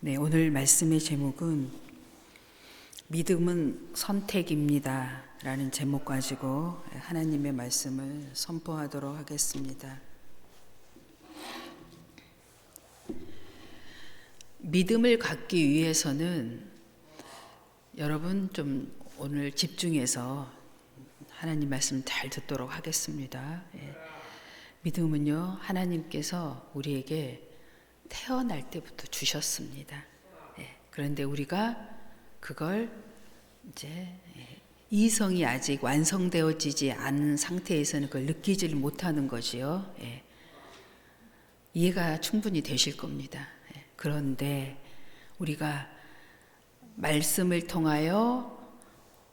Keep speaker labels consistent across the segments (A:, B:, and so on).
A: 네, 오늘 말씀의 제목은 믿음은 선택입니다 라는 제목 가지고 하나님의 말씀을 선포하도록 하겠습니다. 믿음을 갖기 위해서는 여러분 좀 오늘 집중해서 하나님 말씀 잘 듣도록 하겠습니다. 믿음은요, 하나님께서 우리에게 태어날 때부터 주셨습니다. 그런데 우리가 그걸 이제 이성이 아직 완성되어지지 않은 상태에서는 그걸 느끼지를 못하는 거지요. 이해가 충분히 되실 겁니다. 그런데 우리가 말씀을 통하여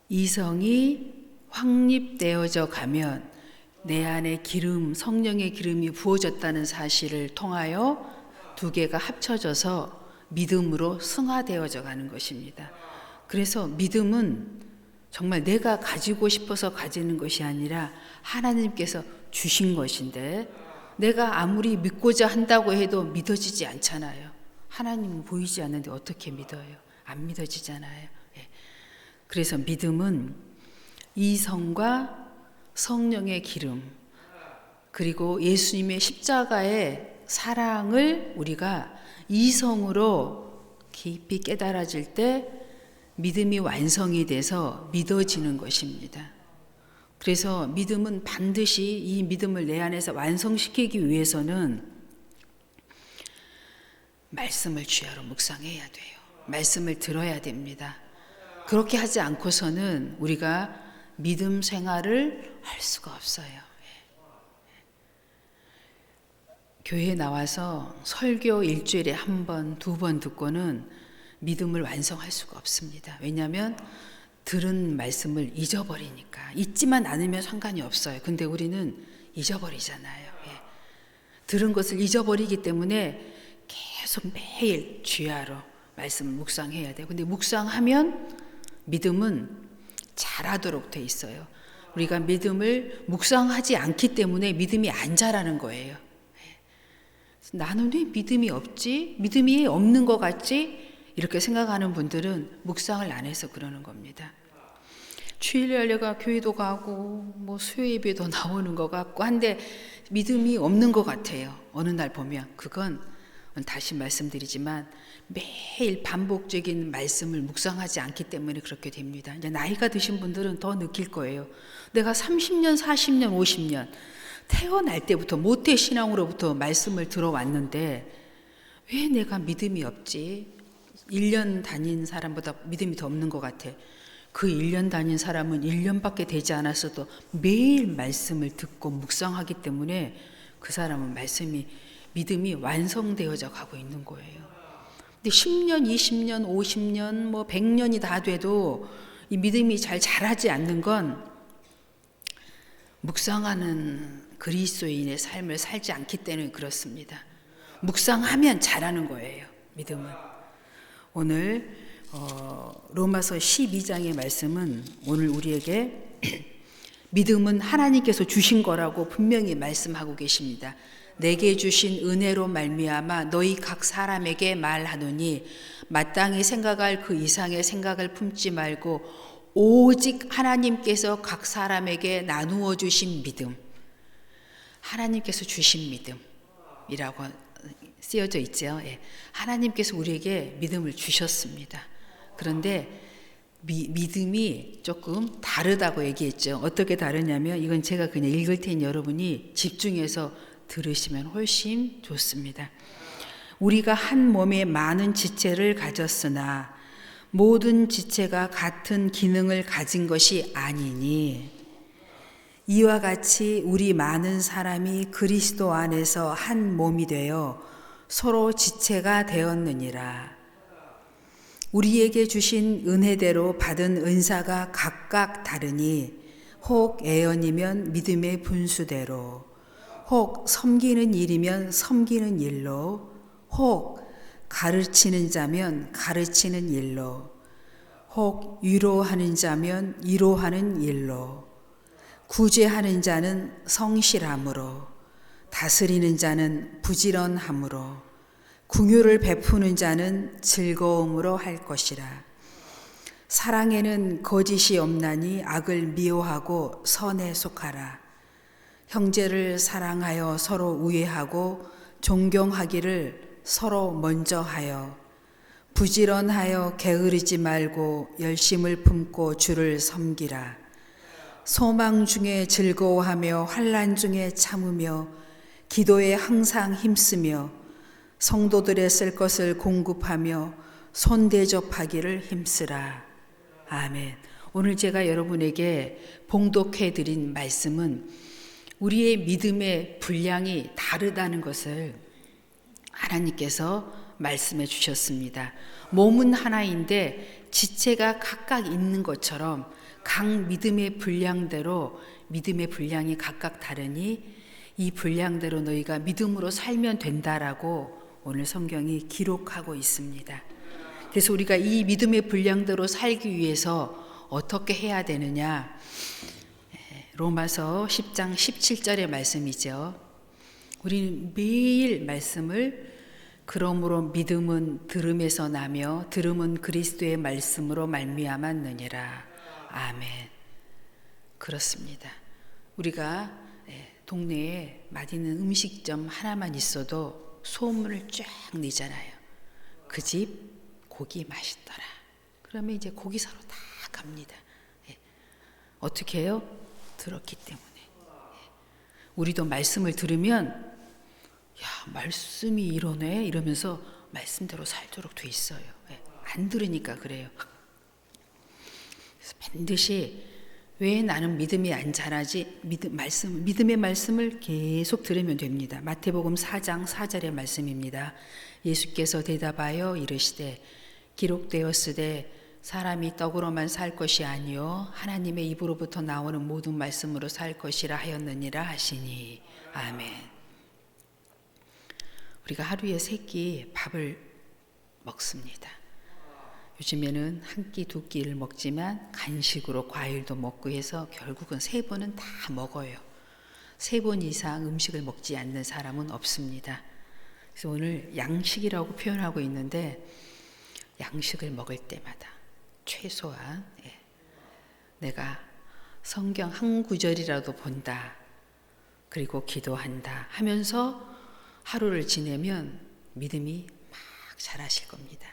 A: 이성이 확립되어져 가면 내 안에 기름, 성령의 기름이 부어졌다는 사실을 통하여 두 개가 합쳐져서 믿음으로 승화되어져 가는 것입니다. 그래서 믿음은 정말 내가 가지고 싶어서 가지는 것이 아니라 하나님께서 주신 것인데 내가 아무리 믿고자 한다고 해도 믿어지지 않잖아요. 하나님은 보이지 않는데 어떻게 믿어요? 안 믿어지잖아요. 그래서 믿음은 이성과 성령의 기름 그리고 예수님의 십자가의 사랑을 우리가 이성으로 깊이 깨달아질 때 믿음이 완성이 돼서 믿어지는 것입니다. 그래서 믿음은 반드시 이 믿음을 내 안에서 완성시키기 위해서는 말씀을 주야로 묵상해야 돼요. 말씀을 들어야 됩니다. 그렇게 하지 않고서는 우리가 믿음 생활을 할 수가 없어요. 교회에 나와서 설교 일주일에 한 번, 두 번 듣고는 믿음을 완성할 수가 없습니다. 왜냐하면 들은 말씀을 잊어버리니까. 잊지만 않으면 상관이 없어요. 근데 우리는 잊어버리잖아요. 들은 것을 잊어버리기 때문에 계속 매일 주야로 말씀을 묵상해야 돼요. 근데 묵상하면 믿음은 자라도록 돼 있어요. 우리가 믿음을 묵상하지 않기 때문에 믿음이 안 자라는 거예요. 나는 왜 믿음이 없지? 믿음이 없는 것 같지? 이렇게 생각하는 분들은 묵상을 안 해서 그러는 겁니다. 주일날에가 교회도 가고 뭐 수요 예배도 나오는 것 같고 한데 믿음이 없는 것 같아요. 어느 날 보면 그건 다시 말씀드리지만 매일 반복적인 말씀을 묵상하지 않기 때문에 그렇게 됩니다. 이제 나이가 드신 분들은 더 느낄 거예요. 내가 30년, 40년, 50년 태어날 때부터 모태신앙으로부터 말씀을 들어왔는데 왜 내가 믿음이 없지? 1년 다닌 사람보다 믿음이 더 없는 것 같아. 그 1년 다닌 사람은 1년밖에 되지 않았어도 매일 말씀을 듣고 묵상하기 때문에 그 사람은 믿음이 완성되어져 가고 있는 거예요. 근데 10년, 20년, 50년, 뭐 100년이 다 돼도 이 믿음이 잘 자라지 않는 건 묵상하는 그리스도인의 삶을 살지 않기 때문에 그렇습니다. 묵상하면 자라는 거예요. 믿음은. 오늘 로마서 12장의 말씀은 오늘 우리에게 믿음은 하나님께서 주신 거라고 분명히 말씀하고 계십니다. 내게 주신 은혜로 말미암아 너희 각 사람에게 말하노니 마땅히 생각할 그 이상의 생각을 품지 말고 오직 하나님께서 각 사람에게 나누어 주신 믿음, 하나님께서 주신 믿음이라고 쓰여져 있죠. 하나님께서 우리에게 믿음을 주셨습니다. 그런데 믿음이 조금 다르다고 얘기했죠. 어떻게 다르냐면 이건 제가 그냥 읽을 테니 여러분이 집중해서 들으시면 훨씬 좋습니다. 우리가 한 몸에 많은 지체를 가졌으나 모든 지체가 같은 기능을 가진 것이 아니니 이와 같이 우리 많은 사람이 그리스도 안에서 한 몸이 되어 서로 지체가 되었느니라. 우리에게 주신 은혜대로 받은 은사가 각각 다르니 혹 애언이면 믿음의 분수대로 혹 섬기는 일이면 섬기는 일로 혹 가르치는 자면 가르치는 일로 혹 위로하는 자면 위로하는 일로 구제하는 자는 성실함으로 다스리는 자는 부지런함으로 긍휼을 베푸는 자는 즐거움으로 할 것이라. 사랑에는 거짓이 없나니 악을 미워하고 선에 속하라. 형제를 사랑하여 서로 우애하고 존경하기를 서로 먼저 하여 부지런하여 게으르지 말고 열심을 품고 주를 섬기라. 소망 중에 즐거워하며 환난 중에 참으며 기도에 항상 힘쓰며 성도들의 쓸 것을 공급하며 손대접하기를 힘쓰라. 아멘. 오늘 제가 여러분에게 봉독해 드린 말씀은 우리의 믿음의 분량이 다르다는 것을 하나님께서 말씀해 주셨습니다. 몸은 하나인데 지체가 각각 있는 것처럼 각 믿음의 분량대로 믿음의 분량이 각각 다르니 이 분량대로 너희가 믿음으로 살면 된다라고 오늘 성경이 기록하고 있습니다. 그래서 우리가 이 믿음의 분량대로 살기 위해서 어떻게 해야 되느냐? 로마서 10장 17절의 말씀이죠. 우리는 매일 말씀을 그러므로 믿음은 들음에서 나며 들음은 그리스도의 말씀으로 말미암았느니라. 아멘. 그렇습니다. 우리가 동네에 맛있는 음식점 하나만 있어도 소문을 쫙 내잖아요. 그 집 고기 맛있더라. 그러면 이제 고기 사러 다 갑니다. 어떻게 해요? 들었기 때문에. 우리도 말씀을 들으면 야, 말씀이 이러네 이러면서 말씀대로 살도록 돼 있어요. 안 들으니까 그래요. 그래서 반드시 왜 나는 믿음이 안 자라지? 믿음의 말씀을 계속 들으면 됩니다. 마태복음 4장 4절의 말씀입니다. 예수께서 대답하여 이르시되 기록되었으되 사람이 떡으로만 살 것이 아니요 하나님의 입으로부터 나오는 모든 말씀으로 살 것이라 하였느니라 하시니. 아멘. 우리가 하루에 3끼 밥을 먹습니다. 요즘에는 한 끼, 2끼를 먹지만 간식으로 과일도 먹고 해서 결국은 3번은 다 먹어요. 3번 이상 음식을 먹지 않는 사람은 없습니다. 그래서 오늘 양식이라고 표현하고 있는데 양식을 먹을 때마다 최소한 내가 성경 한 구절이라도 본다. 그리고 기도한다 하면서 하루를 지내면 믿음이 막 자라실 겁니다.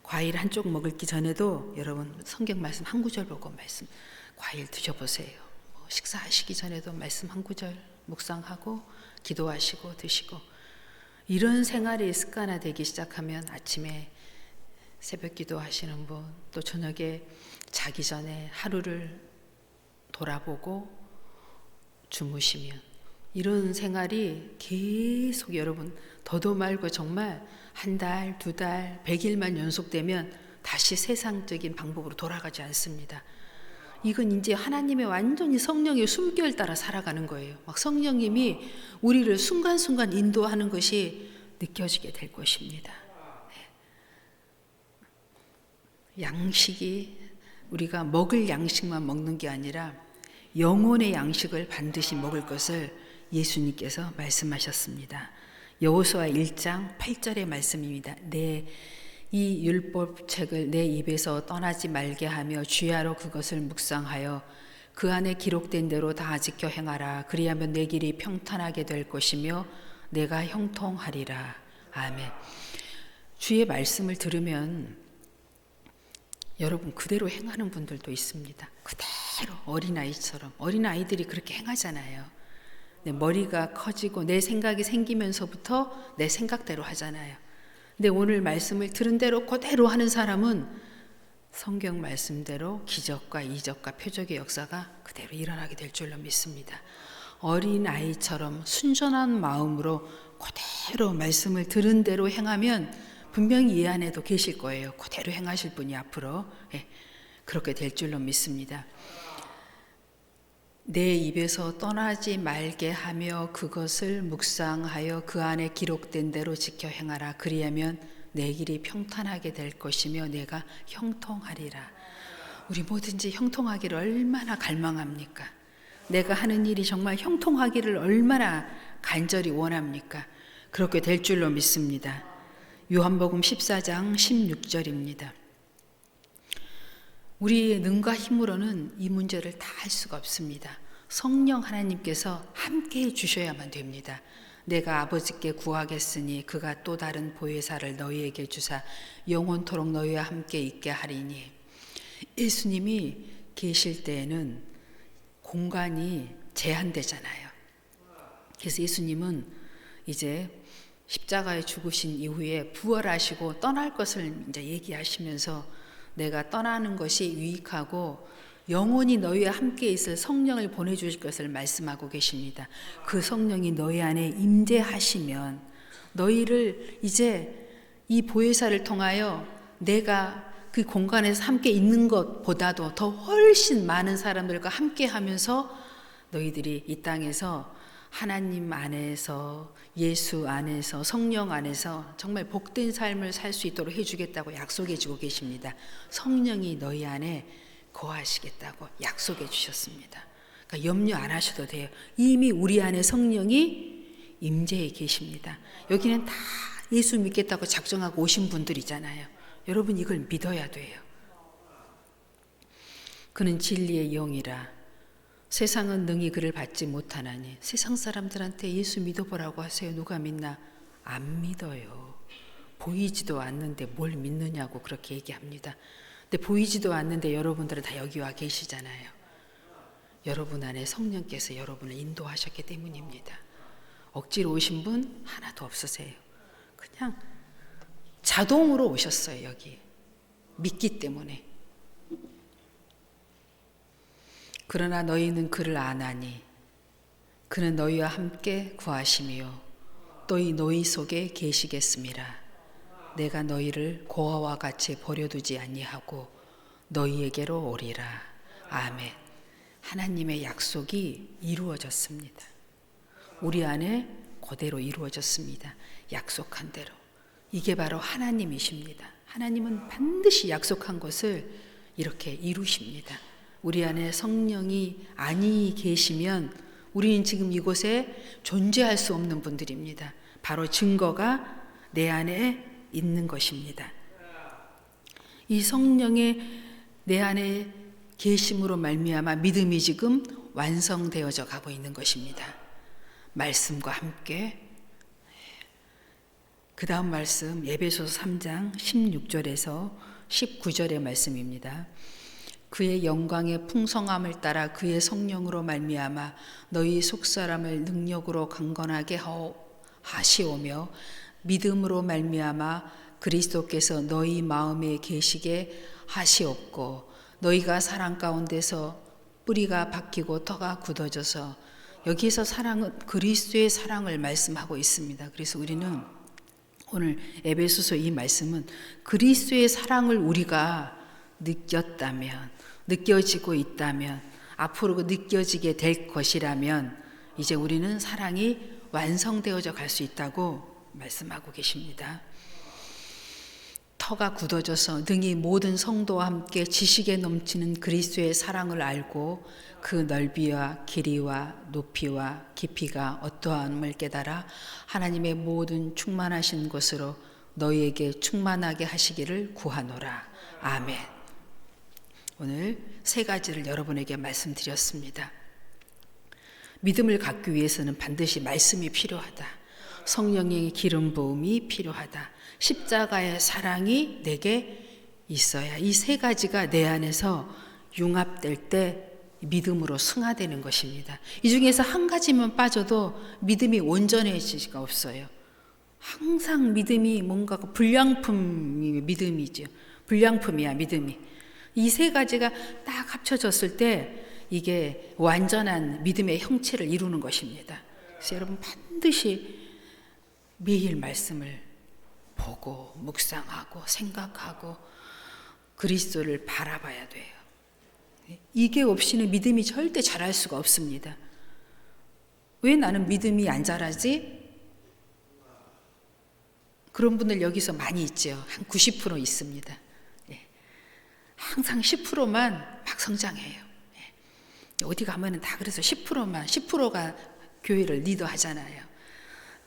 A: 과일 한쪽 먹기 전에도 여러분 성경 말씀 한 구절 보고 과일 드셔보세요. 식사하시기 전에도 말씀 한 구절 묵상하고 기도하시고 드시고 이런 생활이 습관화되기 시작하면 아침에 새벽 기도하시는 분, 또 저녁에 자기 전에 하루를 돌아보고 주무시면 이런 생활이 계속 여러분 더도 말고 정말 한 달, 2달, 100일만 연속되면 다시 세상적인 방법으로 돌아가지 않습니다. 이건 이제 하나님의 완전히 성령의 숨결 따라 살아가는 거예요. 막 성령님이 우리를 순간순간 인도하는 것이 느껴지게 될 것입니다. 양식이 우리가 먹을 양식만 먹는 게 아니라 영혼의 양식을 반드시 먹을 것을 예수님께서 말씀하셨습니다. 여호수아 1장 8절의 말씀입니다. 내 이 율법책을 내 입에서 떠나지 말게 하며 주야로 그것을 묵상하여 그 안에 기록된 대로 다 지켜 행하라. 그리하면 내 길이 평탄하게 될 것이며 내가 형통하리라. 아멘. 주의 말씀을 들으면 여러분 그대로 행하는 분들도 있습니다. 그대로 어린아이처럼. 어린아이들이 그렇게 행하잖아요. 내 머리가 커지고 내 생각이 생기면서부터 내 생각대로 하잖아요. 근데 오늘 말씀을 들은 대로 그대로 하는 사람은 성경 말씀대로 기적과 이적과 표적의 역사가 그대로 일어나게 될 줄로 믿습니다. 어린아이처럼 순전한 마음으로 그대로 말씀을 들은 대로 행하면 분명히 이 안에도 계실 거예요. 그대로 행하실 분이 앞으로 그렇게 될 줄로 믿습니다. 내 입에서 떠나지 말게 하며 그것을 묵상하여 그 안에 기록된 대로 지켜 행하라. 그리하면 내 길이 평탄하게 될 것이며 내가 형통하리라. 우리 뭐든지 형통하기를 얼마나 갈망합니까? 내가 하는 일이 정말 형통하기를 얼마나 간절히 원합니까? 그렇게 될 줄로 믿습니다. 요한복음 14장 16절입니다. 우리의 능과 힘으로는 이 문제를 다 할 수가 없습니다. 성령 하나님께서 함께 해 주셔야만 됩니다. 내가 아버지께 구하겠으니 그가 또 다른 보혜사를 너희에게 주사 영원토록 너희와 함께 있게 하리니. 예수님이 계실 때에는 공간이 제한되잖아요. 그래서 예수님은 이제 십자가에 죽으신 이후에 부활하시고 떠날 것을 이제 얘기하시면서 내가 떠나는 것이 유익하고 영원히 너희와 함께 있을 성령을 보내주실 것을 말씀하고 계십니다. 그 성령이 너희 안에 임재하시면 너희를 이제 이 보혜사를 통하여 내가 그 공간에서 함께 있는 것보다도 더 훨씬 많은 사람들과 함께 하면서 너희들이 이 땅에서 하나님 안에서 예수 안에서 성령 안에서 정말 복된 삶을 살 수 있도록 해주겠다고 약속해 주고 계십니다. 성령이 너희 안에 거하시겠다고 약속해 주셨습니다. 그러니까 염려 안 하셔도 돼요. 이미 우리 안에 성령이 임재해 계십니다. 여기는 다 예수 믿겠다고 작정하고 오신 분들이잖아요. 여러분 이걸 믿어야 돼요. 그는 진리의 영이라 세상은 능히 그를 받지 못하나니. 세상 사람들한테 예수 믿어보라고 하세요. 누가 믿나? 안 믿어요. 보이지도 않는데 뭘 믿느냐고 그렇게 얘기합니다. 근데 보이지도 않는데 여러분들은 다 여기 와 계시잖아요. 여러분 안에 성령께서 여러분을 인도하셨기 때문입니다. 억지로 오신 분 하나도 없으세요. 그냥 자동으로 오셨어요. 여기 믿기 때문에. 그러나 너희는 그를 아나니 그는 너희와 함께 구하시며 또 이 너희 속에 계시겠음이라. 내가 너희를 고아와 같이 버려두지 아니하고 너희에게로 오리라. 아멘. 하나님의 약속이 이루어졌습니다. 우리 안에 그대로 이루어졌습니다. 약속한 대로. 이게 바로 하나님이십니다. 하나님은 반드시 약속한 것을 이렇게 이루십니다. 우리 안에 성령이 아니 계시면 우리는 지금 이곳에 존재할 수 없는 분들입니다. 바로 증거가 내 안에 있는 것입니다. 이 성령의 내 안에 계심으로 말미암아 믿음이 지금 완성되어져 가고 있는 것입니다. 말씀과 함께. 그 다음 말씀 에베소서 3장 16절에서 19절의 말씀입니다. 그의 영광의 풍성함을 따라 그의 성령으로 말미암아 너희 속사람을 능력으로 강건하게 하시오며 믿음으로 말미암아 그리스도께서 너희 마음에 계시게 하시옵고 너희가 사랑 가운데서 뿌리가 박히고 터가 굳어져서. 여기에서 사랑은 그리스도의 사랑을 말씀하고 있습니다. 그래서 우리는 오늘 에베소서 이 말씀은 그리스도의 사랑을 우리가 느꼈다면, 느껴지고 있다면, 앞으로 느껴지게 될 것이라면 이제 우리는 사랑이 완성되어져 갈 수 있다고 말씀하고 계십니다. 터가 굳어져서 능히 모든 성도와 함께 지식에 넘치는 그리스도의 사랑을 알고 그 넓이와 길이와 높이와 깊이가 어떠함을 깨달아 하나님의 모든 충만하신 것으로 너희에게 충만하게 하시기를 구하노라. 아멘. 오늘 세 가지를 여러분에게 말씀드렸습니다. 믿음을 갖기 위해서는 반드시 말씀이 필요하다. 성령의 기름 부음이 필요하다. 십자가의 사랑이 내게 있어야 이 세 가지가 내 안에서 융합될 때 믿음으로 승화되는 것입니다. 이 중에서 한 가지만 빠져도 믿음이 온전해질 수가 없어요. 항상 믿음이 뭔가 불량품이 믿음이죠. 불량품이야 믿음이. 이 세 가지가 딱 합쳐졌을 때 이게 완전한 믿음의 형체를 이루는 것입니다. 그래서 여러분 반드시 매일 말씀을 보고 묵상하고 생각하고 그리스도를 바라봐야 돼요. 이게 없이는 믿음이 절대 자랄 수가 없습니다. 왜 나는 믿음이 안 자라지? 그런 분들 여기서 많이 있죠. 한 90% 있습니다. 항상 10%만 막 성장해요. 어디 가면은 다 그래서 10%가 교회를 리더하잖아요.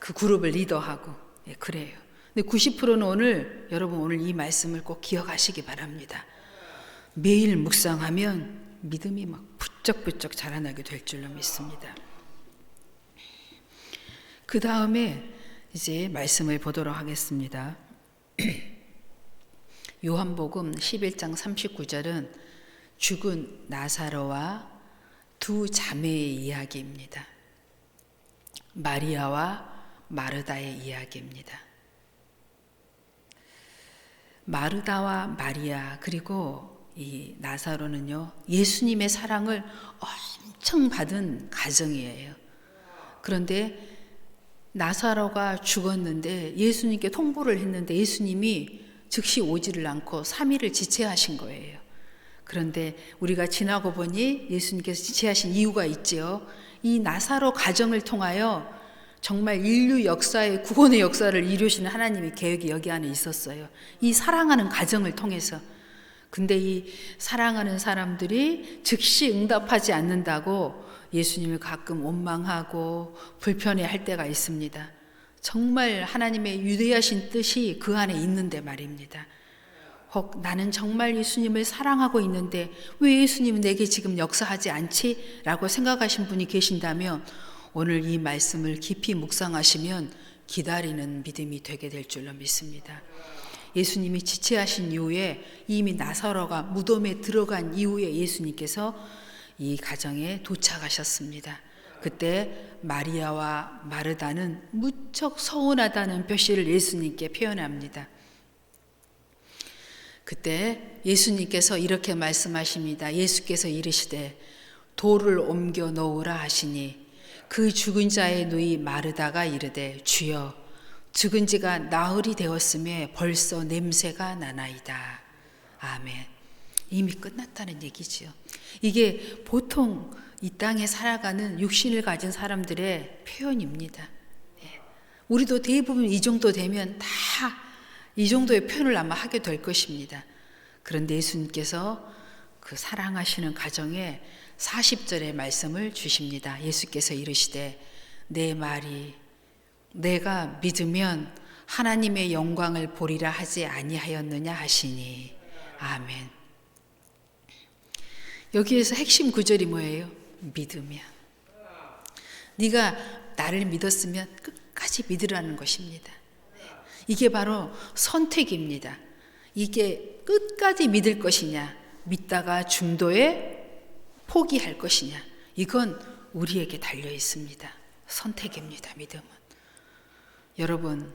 A: 그 그룹을 리더하고 그래요. 근데 90%는 여러분 오늘 이 말씀을 꼭 기억하시기 바랍니다. 매일 묵상하면 믿음이 막 부쩍부쩍 자라나게 될 줄로 믿습니다. 그 다음에 이제 말씀을 보도록 하겠습니다. 요한복음 11장 39절은 죽은 나사로와 두 자매의 이야기입니다. 마리아와 마르다의 이야기입니다. 마르다와 마리아 그리고 이 나사로는요, 예수님의 사랑을 엄청 받은 가정이에요. 그런데 나사로가 죽었는데 예수님께 통보를 했는데 예수님이 즉시 오지를 않고 3일을 지체하신 거예요. 그런데 우리가 지나고 보니 예수님께서 지체하신 이유가 있지요. 이 나사로 가정을 통하여 정말 인류 역사의 구원의 역사를 이루시는 하나님의 계획이 여기 안에 있었어요. 이 사랑하는 가정을 통해서. 근데 이 사랑하는 사람들이 즉시 응답하지 않는다고 예수님을 가끔 원망하고 불편해할 때가 있습니다. 정말 하나님의 위대하신 뜻이 그 안에 있는데 말입니다. 혹 나는 정말 예수님을 사랑하고 있는데 왜 예수님은 내게 지금 역사하지 않지? 라고 생각하신 분이 계신다면 오늘 이 말씀을 깊이 묵상하시면 기다리는 믿음이 되게 될 줄로 믿습니다. 예수님이 지체하신 이후에 이미 나사로가 무덤에 들어간 이후에 예수님께서 이 가정에 도착하셨습니다. 그때 마리아와 마르다는 무척 서운하다는 표시를 예수님께 표현합니다. 그때 예수님께서 이렇게 말씀하십니다. 예수께서 이르시되 돌을 옮겨 놓으라 하시니 그 죽은 자의 누이 마르다가 이르되 주여 죽은 지가 나흘이 되었음에 벌써 냄새가 나나이다. 아멘. 이미 끝났다는 얘기지요. 이게 보통 이 땅에 살아가는 육신을 가진 사람들의 표현입니다. 우리도 대부분 이 정도 되면 다 이 정도의 표현을 아마 하게 될 것입니다. 그런데 예수님께서 그 사랑하시는 가정에 40절의 말씀을 주십니다. 예수께서 이르시되 내 말이 내가 믿으면 하나님의 영광을 보리라 하지 아니하였느냐 하시니 아멘. 여기에서 핵심 구절이 뭐예요? 믿으면. 네가 나를 믿었으면 끝까지 믿으라는 것입니다. 이게 바로 선택입니다. 이게 끝까지 믿을 것이냐, 믿다가 중도에 포기할 것이냐, 이건 우리에게 달려 있습니다. 선택입니다. 믿음은. 여러분,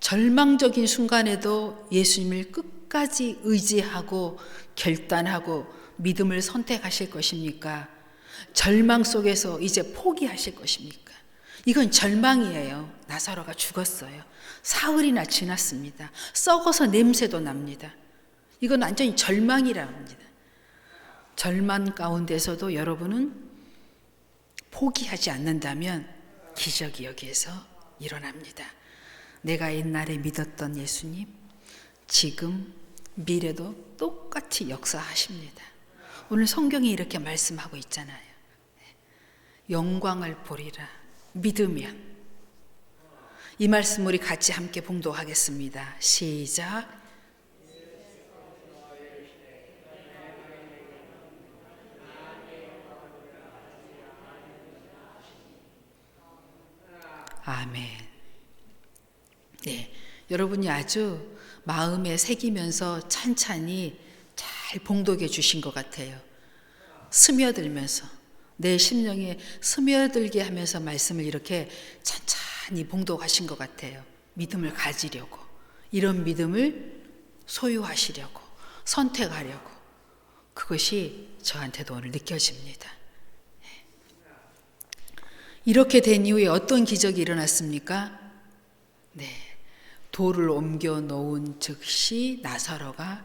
A: 절망적인 순간에도 예수님을 끝까지 의지하고 결단하고 믿음을 선택하실 것입니까? 절망 속에서 이제 포기하실 것입니까? 이건 절망이에요. 나사로가 죽었어요. 사흘이나 지났습니다. 썩어서 냄새도 납니다. 이건 완전히 절망이라고 합니다. 절망 가운데서도 여러분은 포기하지 않는다면 기적이 여기에서 일어납니다. 내가 옛날에 믿었던 예수님, 지금 미래도 똑같이 역사하십니다. 오늘 성경이 이렇게 말씀하고 있잖아요. 영광을 보리라. 믿으면. 이 말씀 우리 같이 함께 봉독하겠습니다. 시작. 아멘. 네, 여러분이 아주 마음에 새기면서 찬찬히 잘 봉독해 주신 것 같아요. 스며들면서 내 심령에 스며들게 하면서 말씀을 이렇게 찬찬히 봉독하신 것 같아요. 믿음을 가지려고, 이런 믿음을 소유하시려고, 선택하려고, 그것이 저한테도 오늘 느껴집니다. 이렇게 된 이후에 어떤 기적이 일어났습니까? 네, 돌을 옮겨 놓은 즉시 나사로가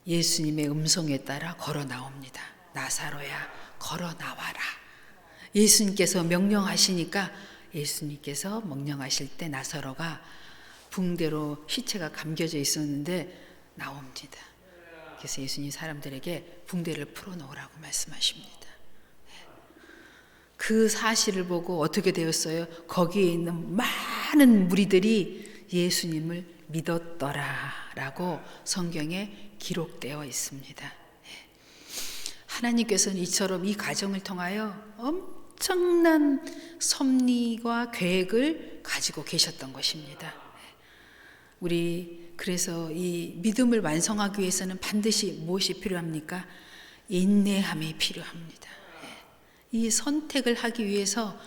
A: 예수님의 음성에 따라 걸어 나옵니다. 나사로야, 걸어 나와라. 예수님께서 명령하시니까 예수님께서 명령하실 때 나사로가 붕대로 시체가 감겨져 있었는데 나옵니다. 그래서 예수님 사람들에게 붕대를 풀어놓으라고 말씀하십니다. 그 사실을 보고 어떻게 되었어요? 거기에 있는 많은 무리들이 예수님을 믿었더라라고 성경에 기록되어 있습니다. 하나님께서는 이처럼 이 과정을 통하여 엄청난 섭리와 계획을 가지고 계셨던 것입니다. 우리 그래서 이 믿음을 완성하기 위해서는 반드시 무엇이 필요합니까? 인내함이 필요합니다. 이 선택을 하기 위해서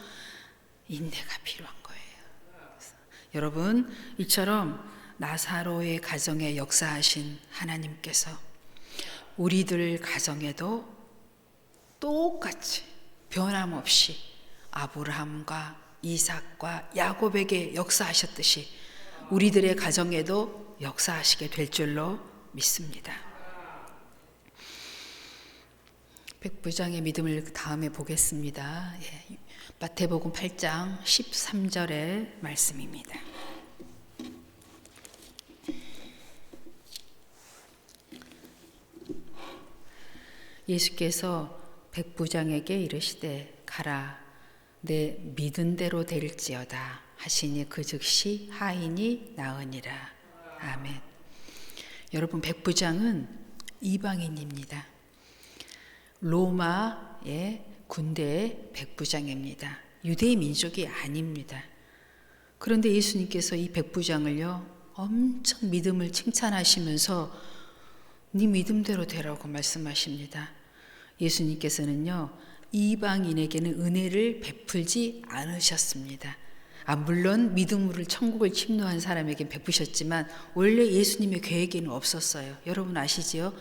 A: 인내가 필요한 거예요. 여러분, 이처럼 나사로의 가정에 역사하신 하나님께서 우리들 가정에도 똑같이 변함없이 아브라함과 이삭과 야곱에게 역사하셨듯이 우리들의 가정에도 역사하시게 될 줄로 믿습니다. 백부장의 믿음을 다음에 보겠습니다. 마태복음 8장 13절의 말씀입니다. 예수께서 백부장에게 이르시되 가라 내 믿은 대로 될지어다 하시니 그 즉시 하인이 나으니라. 아멘. 여러분, 백부장은 이방인입니다. 로마의 군대의 백부장입니다. 유대의 민족이 아닙니다. 그런데 예수님께서 이 백부장을요 엄청 믿음을 칭찬하시면서 네 믿음대로 되라고 말씀하십니다. 예수님께서는요 이방인에게는 은혜를 베풀지 않으셨습니다. 물론 믿음으로 천국을 침노한 사람에게 베푸셨지만 원래 예수님의 계획에는 없었어요. 여러분 아시지요?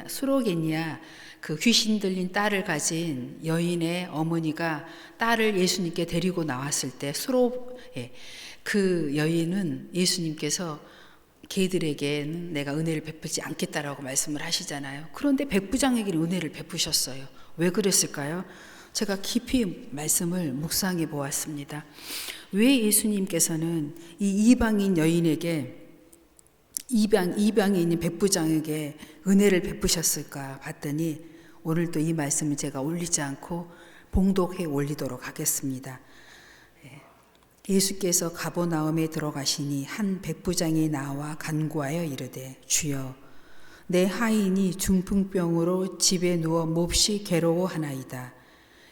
A: 수로게니아 그 귀신 들린 딸을 가진 여인의 어머니가 딸을 예수님께 데리고 나왔을 때 그 여인은 예수님께서 걔들에게는 내가 은혜를 베풀지 않겠다라고 말씀을 하시잖아요. 그런데 백부장에게는 은혜를 베푸셨어요. 왜 그랬을까요? 제가 깊이 말씀을 묵상해 보았습니다. 왜 예수님께서는 이 이방인 여인에게 이방인인 백부장에게 은혜를 베푸셨을까 봤더니 오늘도 이 말씀을 제가 올리지 않고 봉독해 올리도록 하겠습니다. 예수께서 가버나움에 들어가시니 한 백부장이 나와 간구하여 이르되 주여 내 하인이 중풍병으로 집에 누워 몹시 괴로워하나이다.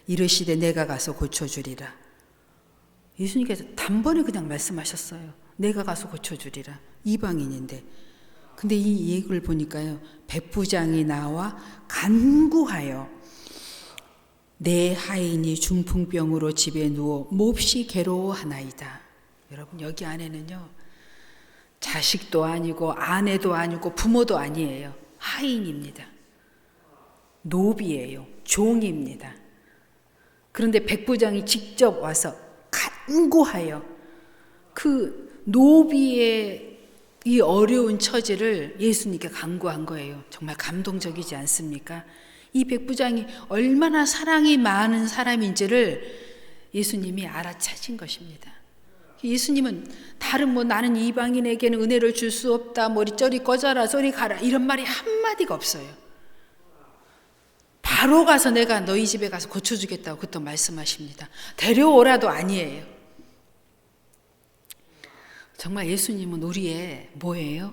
A: 이르시되 내가 가서 고쳐주리라. 예수님께서 단번에 그냥 말씀하셨어요. 내가 가서 고쳐주리라. 이방인인데. 근데 이 얘기를 보니까요. 백부장이 나와 간구하여 내 하인이 중풍병으로 집에 누워 몹시 괴로워하나이다. 여러분 여기 안에는요. 자식도 아니고 아내도 아니고 부모도 아니에요. 하인입니다. 노비예요. 종입니다. 그런데 백부장이 직접 와서 간구하여 그 노비의 이 어려운 처지를 예수님께 간구한 거예요. 정말 감동적이지 않습니까? 이 백부장이 얼마나 사랑이 많은 사람인지를 예수님이 알아차신 것입니다. 예수님은 다른 나는 이방인에게는 은혜를 줄 수 없다, 머리 저리 꺼져라, 저리 가라 이런 말이 한마디가 없어요. 바로 가서 내가 너희 집에 가서 고쳐주겠다고 그때 말씀하십니다. 데려오라도 아니에요. 정말 예수님은 우리의 뭐예요?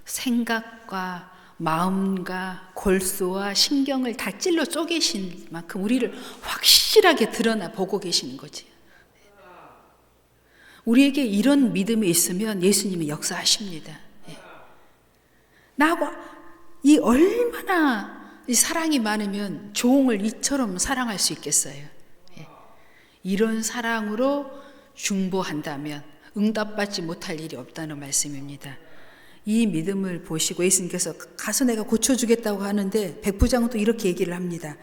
A: 생각과 마음과 골수와 신경을 다 찔러 쪼개신 만큼 우리를 확실하게 드러나 보고 계시는 거지. 우리에게 이런 믿음이 있으면 예수님이 역사하십니다. 나하고 이 얼마나 이 사랑이 많으면 종을 이처럼 사랑할 수 있겠어요. 이런 사랑으로 중보한다면 응답받지 못할 일이 없다는 말씀입니다. 이 믿음을 보시고 예수님께서 가서 내가 고쳐주겠다고 하는데 백부장은 또 이렇게 얘기를 합니다.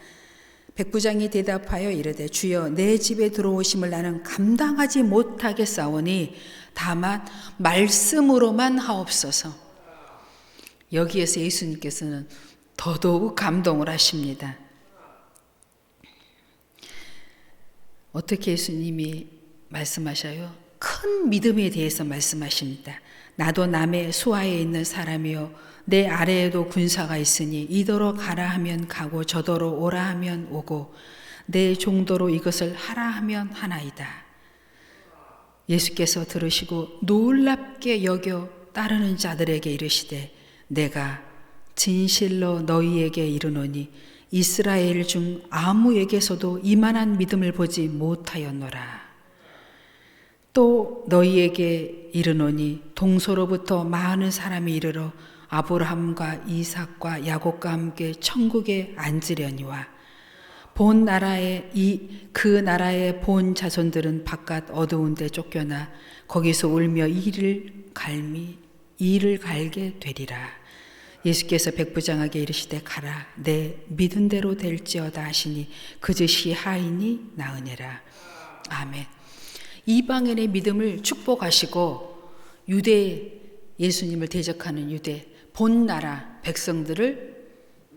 A: 백부장이 대답하여 이르되 주여 내 집에 들어오심을 나는 감당하지 못하겠사오니 다만 말씀으로만 하옵소서. 여기에서 예수님께서는 더더욱 감동을 하십니다. 어떻게 예수님이 말씀하셔요? 큰 믿음에 대해서 말씀하십니다. 나도 남의 수하에 있는 사람이요 내 아래에도 군사가 있으니 이더러 가라 하면 가고 저더러 오라 하면 오고 내 종도로 이것을 하라 하면 하나이다. 예수께서 들으시고 놀랍게 여겨 따르는 자들에게 이르시되 내가 진실로 너희에게 이르노니 이스라엘 중 아무에게서도 이만한 믿음을 보지 못하였노라. 또 너희에게 이르노니 동서로부터 많은 사람이 이르러 아브라함과 이삭과 야곱과 함께 천국에 앉으려니와 본 나라의 그 나라의 본 자손들은 바깥 어두운 데 쫓겨나 거기서 울며 이를 갈게 되리라. 예수께서 백부장에게 이르시되 가라 내 믿은 대로 될지어다 하시니 그 즉시 하인이 나으니라. 아멘. 이방인의 믿음을 축복하시고 유대 예수님을 대적하는 유대 본 나라 백성들을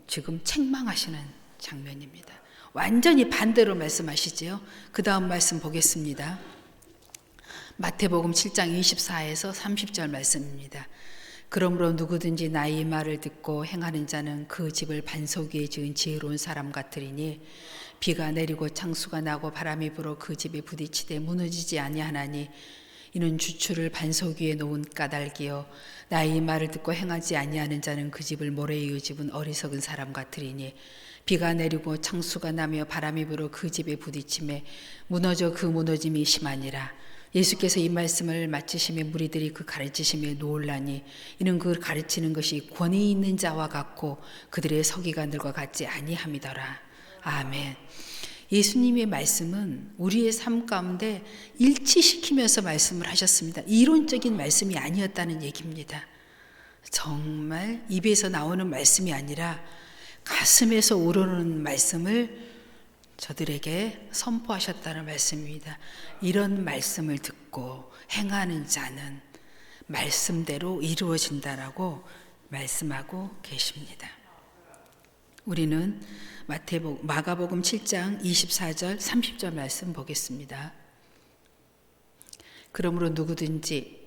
A: 지금 책망하시는 장면입니다. 완전히 반대로 말씀하시지요. 그 다음 말씀 보겠습니다. 마태복음 7장 24에서 30절 말씀입니다. 그러므로 누구든지 나의 말을 듣고 행하는 자는 그 집을 반석 위에 지은 지혜로운 사람 같으리니 비가 내리고 창수가 나고 바람이 불어 그 집에 부딪히되 무너지지 아니하나니 이는 주추를 반석 위에 놓은 까닭이요 나의 말을 듣고 행하지 아니하는 자는 그 집을 모래에 의집은 어리석은 사람 같으리니 비가 내리고 창수가 나며 바람이 불어 그 집에 부딪히매 무너져 그 무너짐이 심하니라. 예수께서 이 말씀을 마치시며 무리들이 그 가르치심에 놀라니 이는 그 가르치는 것이 권위 있는 자와 같고 그들의 서기관들과 같지 아니함이더라. 아멘. 예수님의 말씀은 우리의 삶 가운데 일치시키면서 말씀을 하셨습니다. 이론적인 말씀이 아니었다는 얘기입니다. 정말 입에서 나오는 말씀이 아니라 가슴에서 우러나오는 말씀을 저들에게 선포하셨다는 말씀입니다. 이런 말씀을 듣고 행하는 자는 말씀대로 이루어진다라고 말씀하고 계십니다. 우리는 마가복음 7장 24절 30절 말씀 보겠습니다. 그러므로 누구든지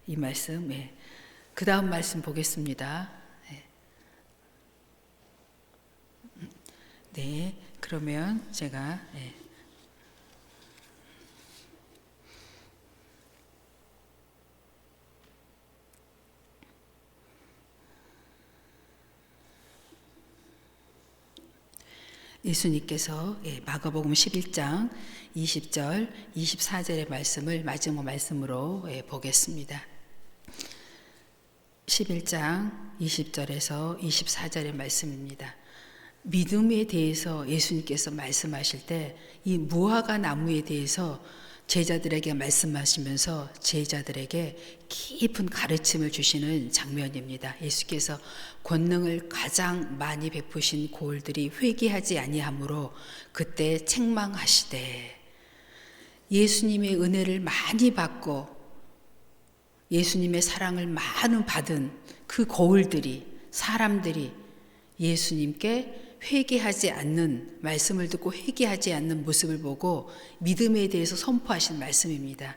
A: 이 말씀 그 다음 말씀 보겠습니다. 네, 그러면 제가 예수님께서 마가복음 11장 20절, 24절의 말씀을 마지막 말씀으로 보겠습니다. 11장 20절에서 24절의 말씀입니다. 믿음에 대해서 예수님께서 말씀하실 때 이 무화과 나무에 대해서 제자들에게 말씀하시면서 제자들에게 깊은 가르침을 주시는 장면입니다. 예수께서 권능을 가장 많이 베푸신 고을들이 회개하지 아니하므로 그때 책망하시되 예수님의 은혜를 많이 받고 예수님의 사랑을 많이 받은 그 고을들이 사람들이 예수님께 회개하지 않는 말씀을 듣고 회개하지 않는 모습을 보고 믿음에 대해서 선포하신 말씀입니다.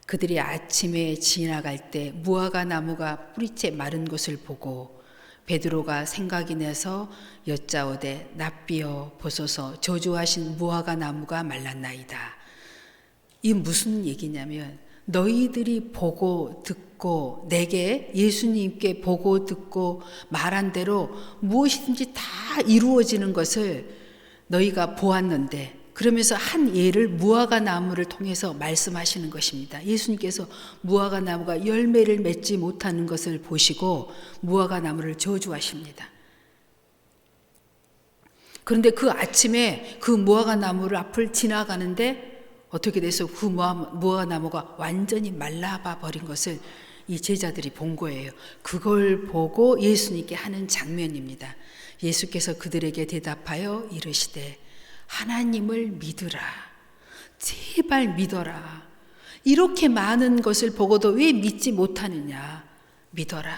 A: 그들이 아침에 지나갈 때 무화과 나무가 뿌리째 마른 것을 보고 베드로가 생각이 나서 여짜오되 납비여 보소서 저주하신 무화과 나무가 말랐나이다. 이 무슨 얘기냐면 너희들이 보고 듣고 내게 예수님께 보고 듣고 말한 대로 무엇이든지 다 이루어지는 것을 너희가 보았는데 그러면서 한 예를 무화과 나무를 통해서 말씀하시는 것입니다. 예수님께서 무화과 나무가 열매를 맺지 못하는 것을 보시고 무화과 나무를 저주하십니다. 그런데 그 아침에 그 무화과 나무를 앞을 지나가는데 어떻게 돼서 그 무화과 나무가 완전히 말라봐 버린 것을 이 제자들이 본 거예요. 그걸 보고 예수님께 하는 장면입니다. 예수께서 그들에게 대답하여 이르시되 하나님을 믿으라. 제발 믿어라. 이렇게 많은 것을 보고도 왜 믿지 못하느냐. 믿어라.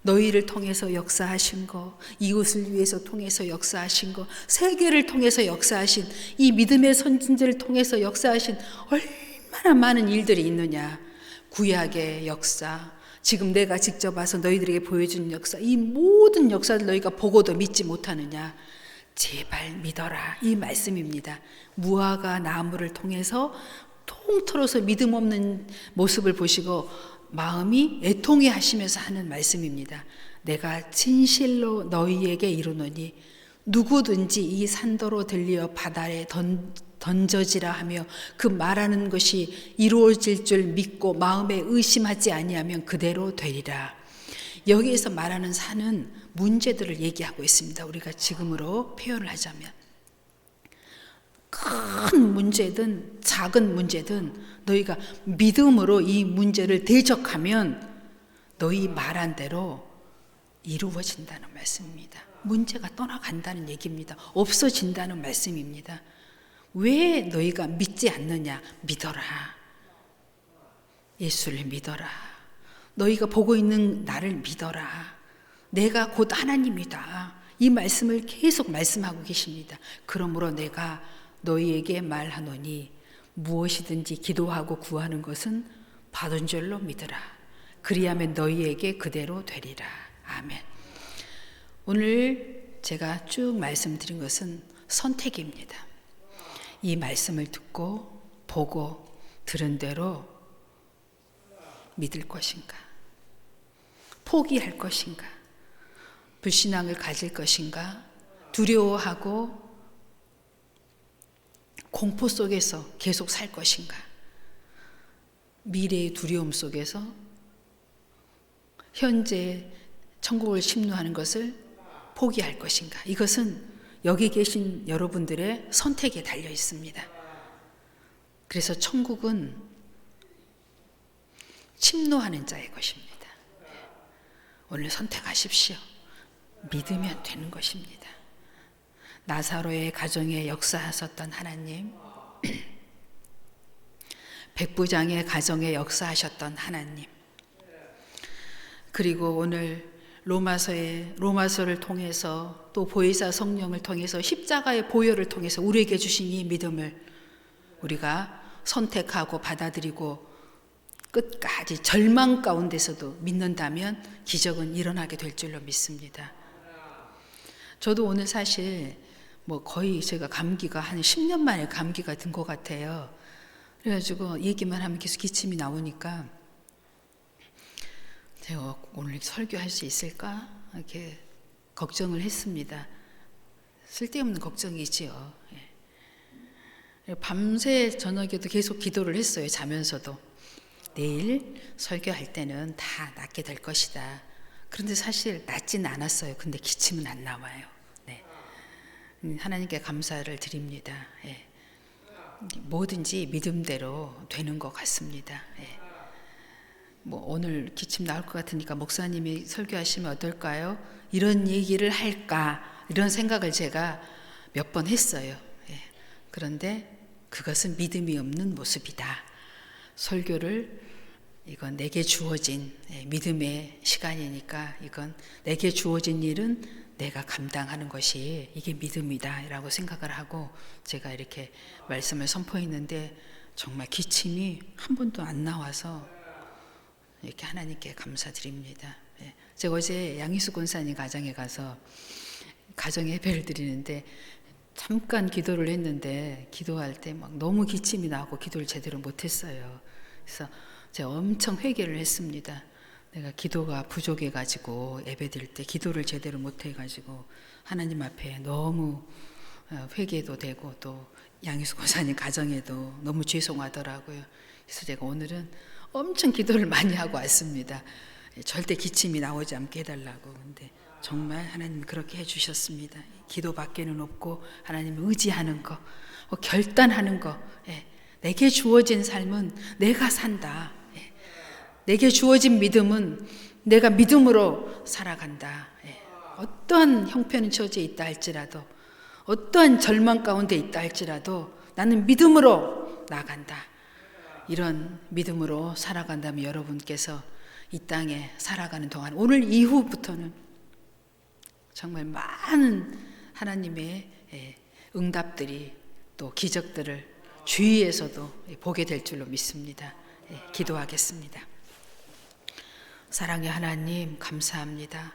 A: 너희를 통해서 역사하신 거, 이웃을 위해서 통해서 역사하신 거, 세계를 통해서 역사하신 이 믿음의 선진들을 통해서 역사하신 얼마나 많은 일들이 있느냐. 구약의 역사, 지금 내가 직접 와서 너희들에게 보여준 역사, 이 모든 역사를 너희가 보고도 믿지 못하느냐. 제발 믿어라, 이 말씀입니다. 무화과 나무를 통해서 통틀어서 믿음 없는 모습을 보시고 마음이 애통해 하시면서 하는 말씀입니다. 내가 진실로 너희에게 이르노니 누구든지 이 산도로 들려 바다에 던져지라 하며 그 말하는 것이 이루어질 줄 믿고 마음에 의심하지 아니하면 그대로 되리라. 여기에서 말하는 산은 문제들을 얘기하고 있습니다. 우리가 지금으로 표현을 하자면 큰 문제든 작은 문제든 너희가 믿음으로 이 문제를 대적하면 너희 말한 대로 이루어진다는 말씀입니다. 문제가 떠나간다는 얘기입니다. 없어진다는 말씀입니다. 왜 너희가 믿지 않느냐? 믿어라. 예수를 믿어라. 너희가 보고 있는 나를 믿어라. 내가 곧 하나님이다. 이 말씀을 계속 말씀하고 계십니다. 그러므로 내가 너희에게 말하노니 무엇이든지 기도하고 구하는 것은 받은 줄로 믿으라. 그리하면 너희에게 그대로 되리라. 아멘. 오늘 제가 쭉 말씀드린 것은 선택입니다. 이 말씀을 듣고 보고 들은 대로 믿을 것인가? 포기할 것인가? 불신앙을 가질 것인가? 두려워하고 공포 속에서 계속 살 것인가? 미래의 두려움 속에서 현재 천국을 심루하는 것을 포기할 것인가? 이것은 여기 계신 여러분들의 선택에 달려 있습니다. 그래서 천국은 침노하는 자의 것입니다. 오늘 선택하십시오. 믿으면 되는 것입니다. 나사로의 가정에 역사하셨던 하나님, 백부장의 가정에 역사하셨던 하나님, 그리고 오늘 로마서를 통해서 또 보혜사 성령을 통해서 십자가의 보혈을 통해서 우리에게 주신 이 믿음을 우리가 선택하고 받아들이고 끝까지 절망 가운데서도 믿는다면 기적은 일어나게 될 줄로 믿습니다. 저도 오늘 사실 거의 제가 감기가 한 10년 만에 감기가 든 것 같아요. 그래가지고 얘기만 하면 계속 기침이 나오니까 제가 오늘 설교할 수 있을까? 이렇게 걱정을 했습니다. 쓸데없는 걱정이지요. 밤새 저녁에도 계속 기도를 했어요. 자면서도. 내일 설교할 때는 다 낫게 될 것이다. 그런데 사실 낫지는 않았어요. 근데 기침은 안 나와요. 네. 하나님께 감사를 드립니다. 예. 뭐든지 믿음대로 되는 것 같습니다. 예. 오늘 기침 나올 것 같으니까 목사님이 설교하시면 어떨까요? 이런 얘기를 할까? 이런 생각을 제가 몇 번 했어요. 예. 그런데 그것은 믿음이 없는 모습이다. 설교를 이건 내게 주어진 믿음의 시간이니까 이건 내게 주어진 일은 내가 감당하는 것이 이게 믿음이다 라고 생각을 하고 제가 이렇게 말씀을 선포했는데 정말 기침이 한 번도 안 나와서 이렇게 하나님께 감사드립니다. 제가 어제 양희수 권사님 가정에 가서 가정 예배를 드리는데 잠깐 기도를 했는데 기도할 때 막 너무 기침이 나고 기도를 제대로 못했어요. 그래서 제가 엄청 회개를 했습니다. 내가 기도가 부족해가지고 예배드릴 때 기도를 제대로 못해가지고 하나님 앞에 너무 회개도 되고 또 양희수 권사님 가정에도 너무 죄송하더라고요. 그래서 제가 오늘은 엄청 기도를 많이 하고 왔습니다. 절대 기침이 나오지 않게 해달라고. 근데 정말 하나님 그렇게 해주셨습니다. 기도밖에는 없고 하나님을 의지하는 거, 결단하는 거. 내게 주어진 삶은 내가 산다. 내게 주어진 믿음은 내가 믿음으로 살아간다. 어떠한 형편은 처지에 있다 할지라도 어떠한 절망 가운데 있다 할지라도 나는 믿음으로 나아간다. 이런 믿음으로 살아간다면 여러분께서 이 땅에 살아가는 동안 오늘 이후부터는 정말 많은 하나님의 응답들이 또 기적들을 주위에서도 보게 될 줄로 믿습니다. 기도하겠습니다. 사랑의 하나님 감사합니다.